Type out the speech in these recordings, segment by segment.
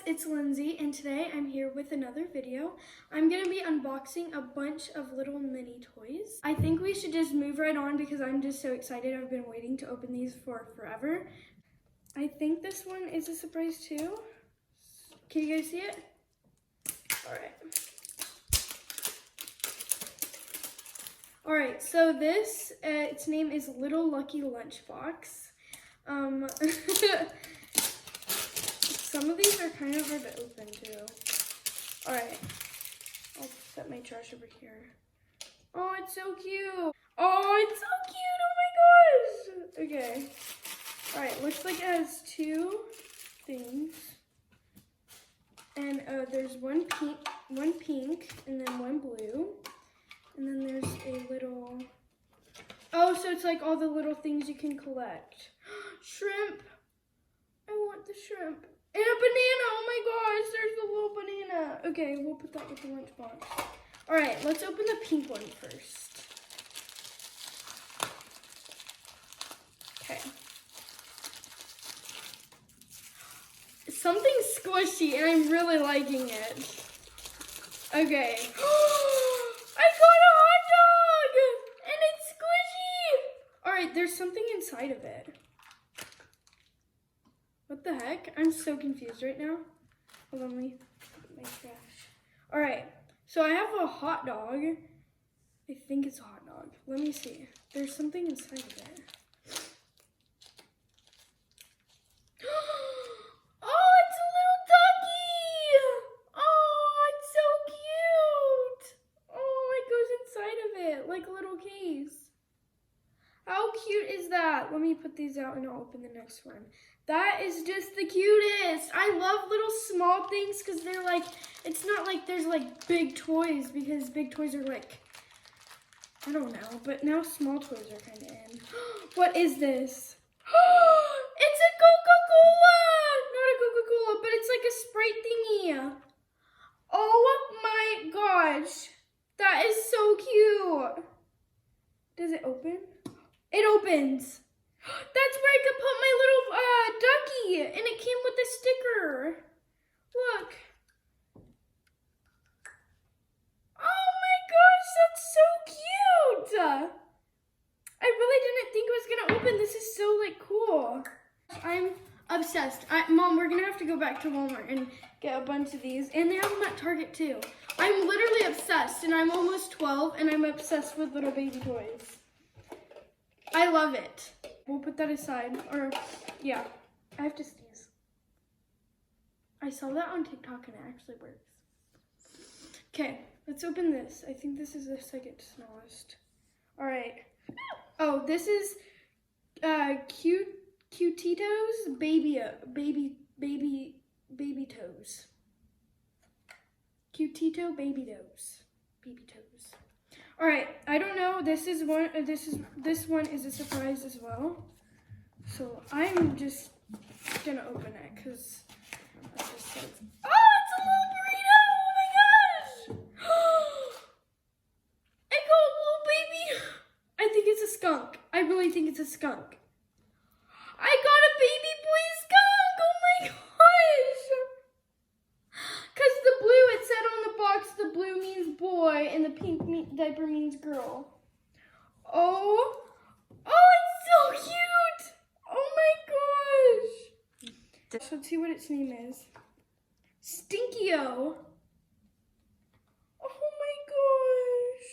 it's Lindsay, and today I'm here with another video. I'm going to be unboxing a bunch of little mini toys. I think we should just move right on because I'm just so excited. I've been waiting to open these for forever. I think this one is a surprise too. Can you guys see it? Alright, so this, its name is Little Lucky Lunchbox. Some of these are kind of hard to open too. Alright, I'll set my trash over here. Oh, it's so cute. Oh, it's so cute, oh my gosh. Okay, alright, looks like it has two things. And there's one pink, and then one blue. And then there's a little, oh, so it's like all the little things you can collect. Shrimp. I want the shrimp. And a banana. Oh my gosh, there's a little banana. Okay, we'll put that with the lunchbox. All right, let's open the pink one first. Okay. Something squishy, and I'm really liking it. Okay. I got a hot dog! And it's squishy! Alright, there's something inside of it. What the heck? I'm so confused right now. Hold on, let me put my trash. Alright, so I have a hot dog. I think it's a hot dog. Let me see. There's something inside of it. Like a little case. How cute is that? Let me put these out and I'll open the next one. That is just the cutest. I love little small things because they're like, it's not like there's like big toys because big toys are like, I don't know, but now small toys are kind of in. What is this? It's a Coca-Cola! Not a Coca-Cola, but it's like a Sprite thingy. Oh my gosh. That is so cute. Does it open? It opens. That's where I could put my little ducky, and it came with a sticker. Look. Oh my gosh, that's so cute. I really didn't think it was gonna open. This is so like cool. I'm obsessed. Mom, we're gonna have to go back to Walmart and get a bunch of these, and they have them at Target too. I'm literally obsessed, and I'm almost 12, and I'm obsessed with little baby toys. I love it. We'll put that aside, or, yeah, I have to sneeze. I saw that on TikTok, and it actually works. Okay, let's open this. I think this is the second smallest. All right. Oh, this is Cutetitos Babitos. Cutito Babitos. Babitos. All right, I don't know. This one is a surprise as well. So I'm just gonna open it because that just says, oh, it's a little burrito! Oh my gosh! I got a little baby. I think it's a skunk. I really think it's a skunk. I got a baby boy skunk! Oh my gosh! Because the blue, it said on the box, the blue means boy, and the pink diaper means girl. Oh, it's so cute! Oh my gosh! So let's see what its name is. Stinkio. Oh my gosh.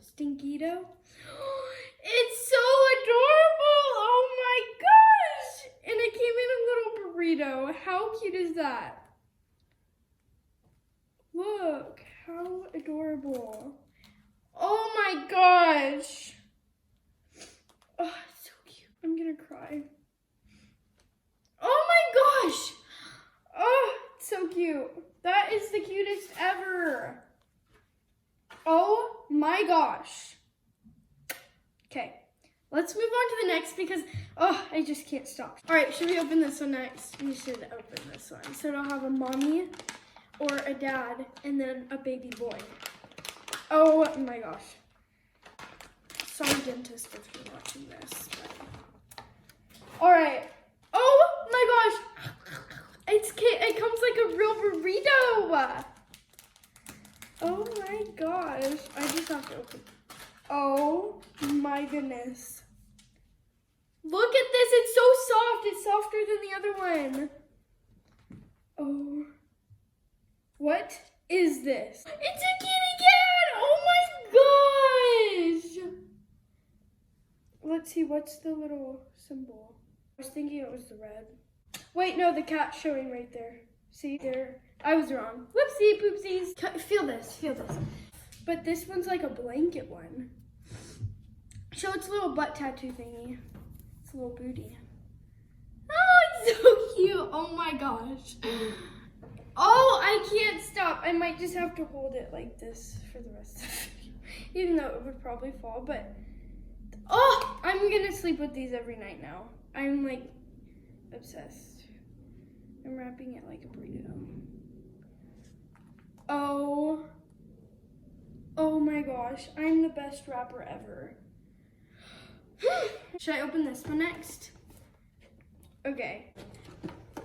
Stinkito. It's so adorable! Oh my gosh! And it came in a little burrito. How cute is that? Look, how adorable. Oh my gosh. Oh, it's so cute. I'm gonna cry. Oh my gosh. Oh, it's so cute. That is the cutest ever. Oh my gosh. Okay, let's move on to the next because, oh, I just can't stop. All right, should we open this one next? We should open this one. So it'll have a mommy or a dad and then a baby boy. Oh my gosh. Sorry, dentist, if you're watching this. But... All right. Oh my gosh. It comes like a Oh my gosh. I just have to open. Oh my goodness. Look at this. It's so soft. It's softer than the other one. Oh. What is this? It's a kitty cat. Oh my gosh. Let's see. What's the little symbol? I was thinking it was the red. Wait, no, the cat's showing right there. See there? I was wrong. Whoopsie poopsies. Feel this, feel this. But this one's like a blanket one. Show its little butt tattoo thingy. It's a little booty. Oh, it's so cute. Oh my gosh. Oh, I can't stop. I might just have to hold it like this for the rest of the video. Even though it would probably fall, but oh, I'm gonna sleep with these every night now. I'm like obsessed. I'm wrapping it like a burrito. Oh my gosh, I'm the best wrapper ever. Should I open this one next? Okay.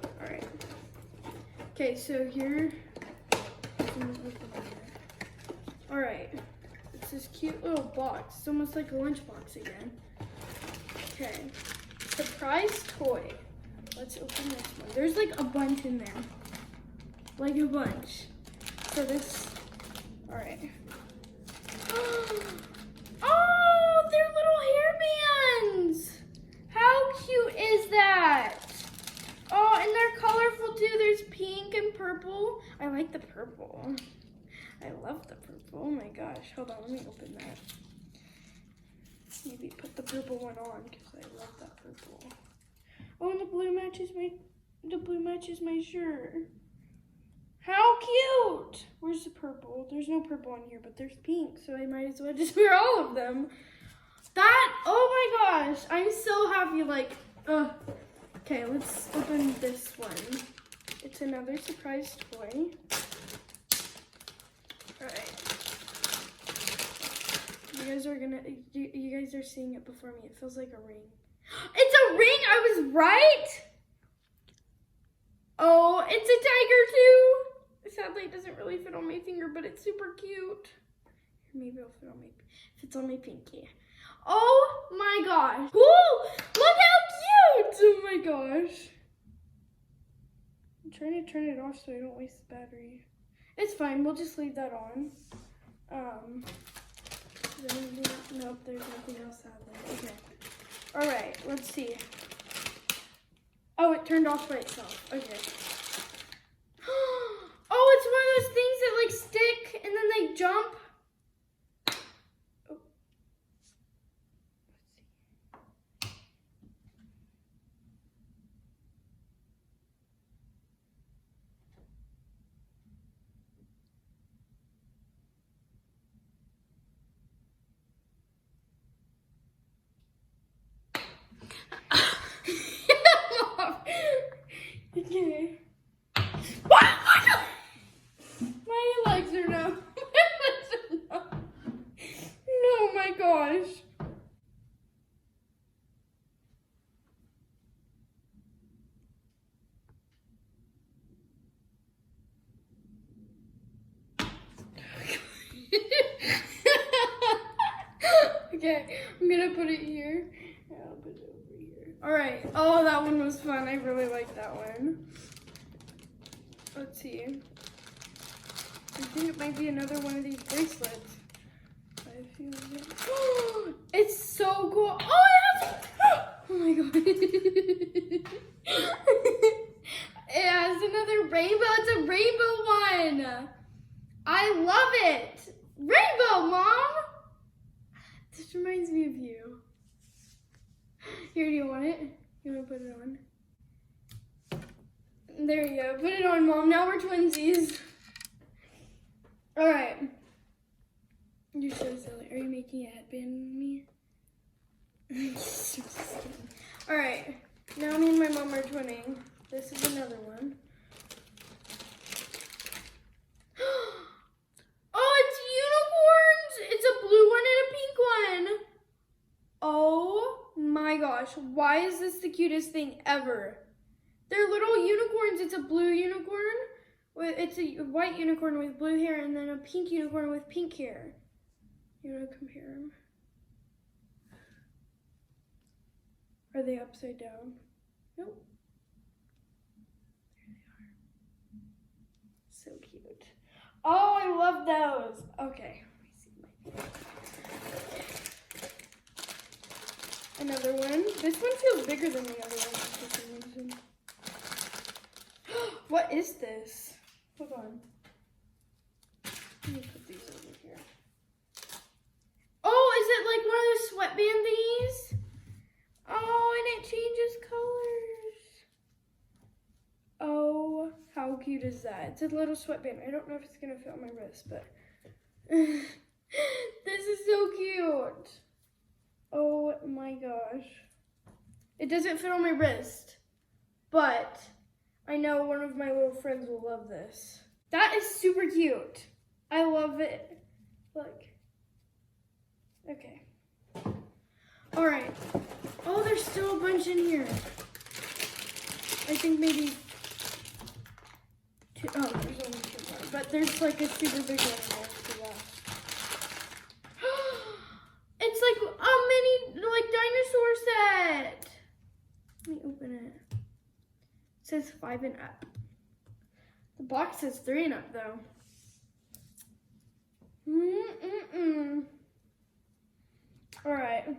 All right. Okay, so here. All right. It's this cute little box. It's almost like a lunchbox again. Okay. Surprise toy. Let's open this one. There's like a bunch in there. Like a bunch. So this, all right. Oh, they're little hairbands. How cute is that? Oh, and they're colorful too. There's pink and purple. I like the purple. I love the purple. Oh my gosh. Hold on, let me open that. Maybe put the purple one on because I love that purple. Oh, and the blue matches my shirt. How cute! Where's the purple? There's no purple on here, but there's pink, so I might as well just wear all of them. Oh my gosh, I'm so happy, like, okay, let's open this one. It's another surprise toy. Alright. You guys are seeing it before me. It feels like a ring. It's a ring! I was right! Oh, it's a tiger too! Sadly, it doesn't really fit on my finger, but it's super cute. Maybe it'll fit on my, if it's on my pinky. Oh my gosh. Ooh, look how cute! Oh my gosh. I'm trying to turn it off so I don't waste the battery. It's fine, we'll just leave that on. Nope, there's nothing else sadly. Okay. Alright, let's see. Oh, it turned off by itself. Okay. Oh, it's one of those things that like stick and then they jump. Oh. Let's see. Okay. What? My legs are numb. Oh my gosh. Okay, I'm gonna put it here. I'll put it over here. Alright. Oh, that one was fun. I really like that one. Let's see. I think it might be another one of these bracelets. I feel it. Oh, it's so cool. Oh, it has. Oh my god. It has another rainbow. It's a rainbow one. I love it. Rainbow, Mom. This reminds me of you. Here, do you want it? You want to put it on? There you go. Put it on, Mom. Now we're twinsies. All right. You're so silly. Are you making a headband with me? All right. Now me and my mom are twinning. This is another one. Oh, it's unicorns. It's a blue one and a pink one. Oh my gosh. Why is this the cutest thing ever? They're little unicorns. It's a blue unicorn It's a white unicorn with blue hair and then a pink unicorn with pink hair. You want to compare them? Are they upside down? Nope. There they are. So cute. Oh, I love those. Okay. Let me see. Another one. This one feels bigger than the other one for some reason. What is this? Hold on. Let me put these over here. Oh, is it like one of those sweatband thingies? Oh, and it changes colors. Oh, how cute is that? It's a little sweatband. I don't know if it's going to fit on my wrist, but this is so cute. Oh my gosh. It doesn't fit on my wrist, but I know one of my little friends will love this. That is super cute. I love it. Look. Okay. All right. Oh, there's still a bunch in here. I think maybe two. Oh, there's only two more. But there's like a super big one in there for that. It's like a mini, dinosaur set. Let me open it. It says 5 and up. The box says 3 and up though. All right.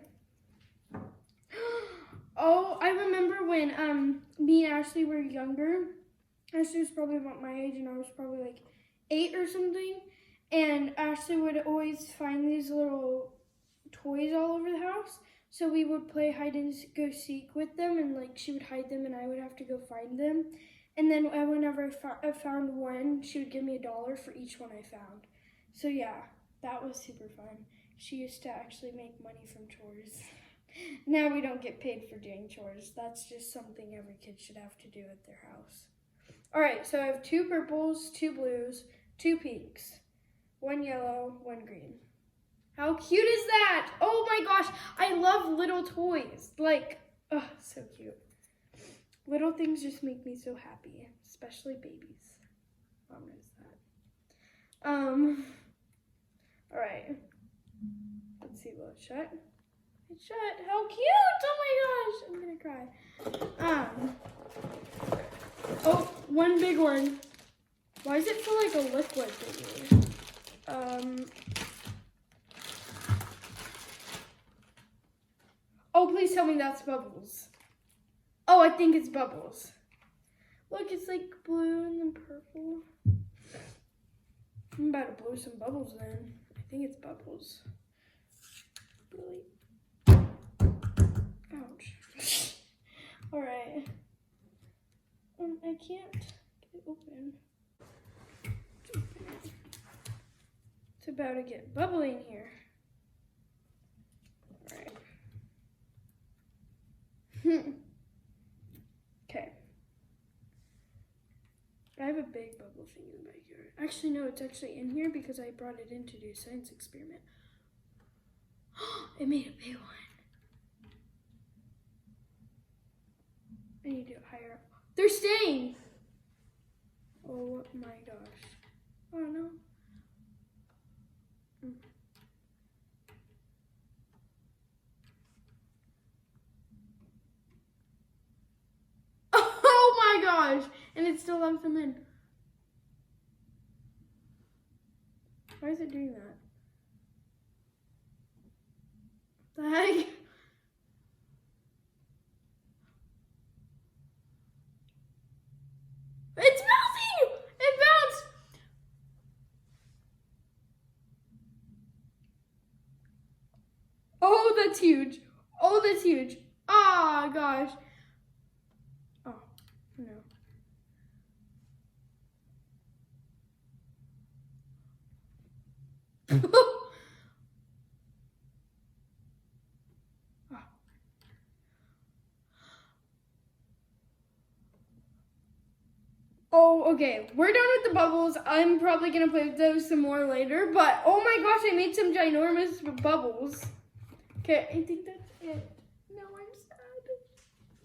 Oh, I remember when me and Ashley were younger. Ashley was probably about my age and I was probably like 8 or something. And Ashley would always find these little toys all over the house. So we would play hide and go seek with them, and like she would hide them and I would have to go find them. And then whenever I found one, she would give me $1 for each one I found. So yeah, that was super fun. She used to actually make money from chores. Now we don't get paid for doing chores. That's just something every kid should have to do at their house. All right, so I have 2 purples, 2 blues, 2 pinks, 1 yellow, 1 green. How cute is that? Oh my gosh, I love little toys. Like, oh, so cute. Little things just make me so happy, especially babies. Mom knows that. All right. Let's see, will it shut? It shut. How cute! Oh my gosh, I'm gonna cry. Oh, one big one. Why does it feel like a liquid thingy? Oh, please tell me that's Bubbles. Oh, I think it's Bubbles. Look, it's like blue and then purple. I'm about to blow some bubbles then. I think it's Bubbles. Really? Ouch. All right. I can't get it open. It's about to get bubbly in here. All right. Okay. I have a big bubble thing in the backyard. Actually, no, it's actually in here because I brought it in to do a science experiment. It made a big one. I need to do it higher up. They're staying! Oh my gosh. Oh no. Oh my gosh! And it still lets them in. Why is it doing that? What the heck? It's melting! It bounced! Oh, that's huge. Oh, that's huge. Oh, gosh. Oh, no. Oh, okay. We're done with the bubbles. I'm probably going to play with those some more later. But, oh my gosh, I made some ginormous bubbles. Okay, I think that's it. No, I'm sad.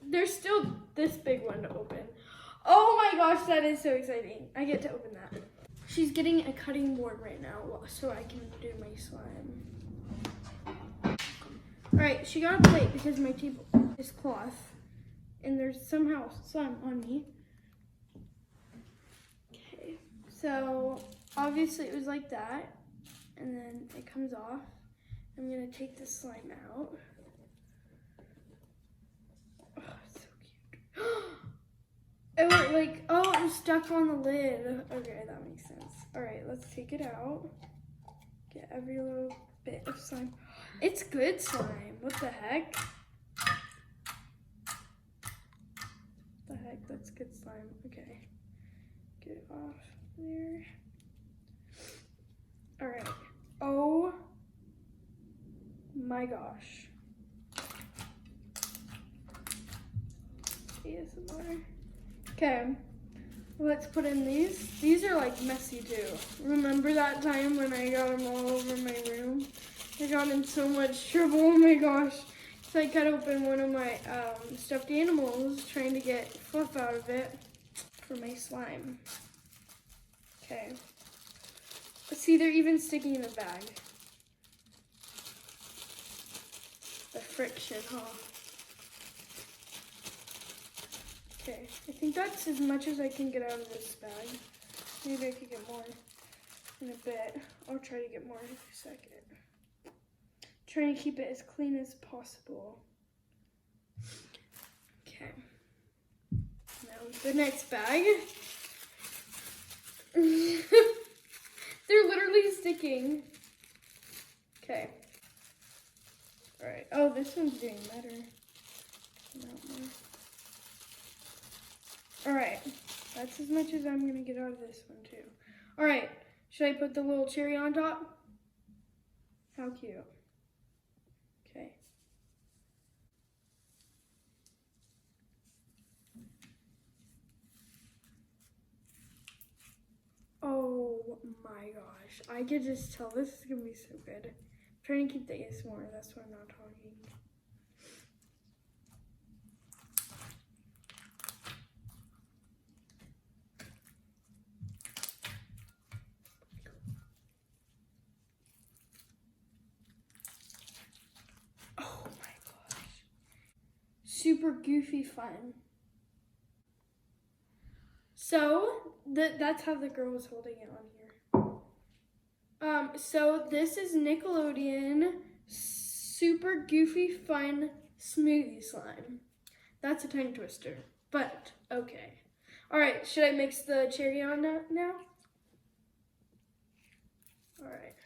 There's still this big one to open. Oh my gosh, that is so exciting. I get to open that. She's getting a cutting board right now so I can do my slime. All right, she got a plate because my table is cloth and there's somehow slime on me. Okay, so obviously it was like that and then it comes off. I'm gonna take the slime out. Oh, it's so cute. It was like, oh, it was stuck on the lid. Okay, that makes sense. All right, let's take it out. Get every little bit of slime. It's good slime. What the heck? What the heck? That's good slime. Okay. Get it off there. All right. Oh my gosh. ASMR. Okay. Let's put in these. These are like messy too. Remember that time when I got them all over my room? I got in so much trouble. Oh my gosh. So I cut open one of my stuffed animals trying to get fluff out of it for my slime. Okay. See, they're even sticking in the bag. The friction, huh? Okay, I think that's as much as I can get out of this bag. Maybe I could get more in a bit. I'll try to get more in a second. Trying to keep it as clean as possible. Okay. Now the next bag. They're literally sticking. Okay. All right. Oh, this one's doing better. All right. That's as much as I'm gonna get out of this one too. All right. Should I put the little cherry on top? How cute. Okay. Oh my gosh. I could just tell this is gonna be so good. I'm trying to keep the ASMR, that's why I'm not talking. Oh my gosh. Super goofy fun. So, that's how the girl was holding it on here. So this is Nickelodeon Super Goofy Fun Smoothie Slime. That's a tongue twister, but okay. All right, should I mix the cherry on now? All right.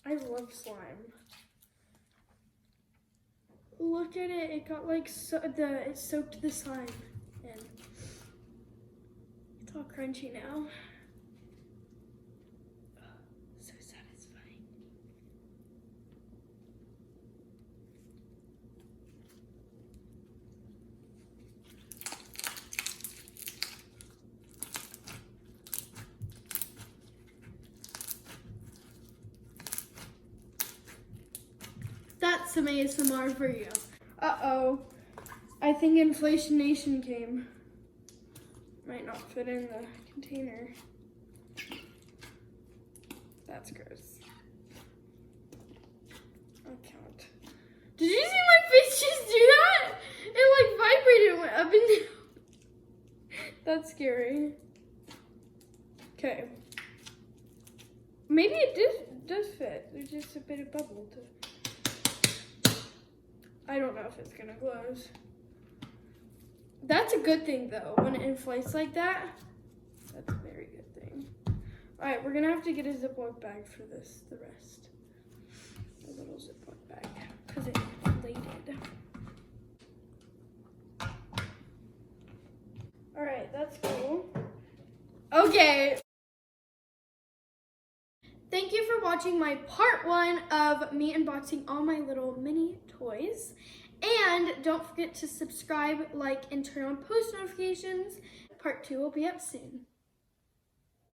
I love slime. Look at it, it got like, it soaked the slime in. It's all crunchy now. So satisfying. That's some ASMR for you. Uh-oh. I think Inflation Nation came. Might not fit in the container. That's gross. I can't. Did you see my face just do that? It like vibrated and went up and down. That's scary. Okay. Maybe it does fit. There's just a bit of bubble to. I don't know if it's gonna close. That's a good thing though, when it inflates like that. That's a very good thing. All right, we're gonna have to get a Ziploc bag for this, the rest. A little Ziploc bag, because it inflated. All right, that's cool. Okay. Thank you for watching my part 1 of me unboxing all my little mini toys. And don't forget to subscribe, like, and turn on post notifications. Part 2 will be up soon.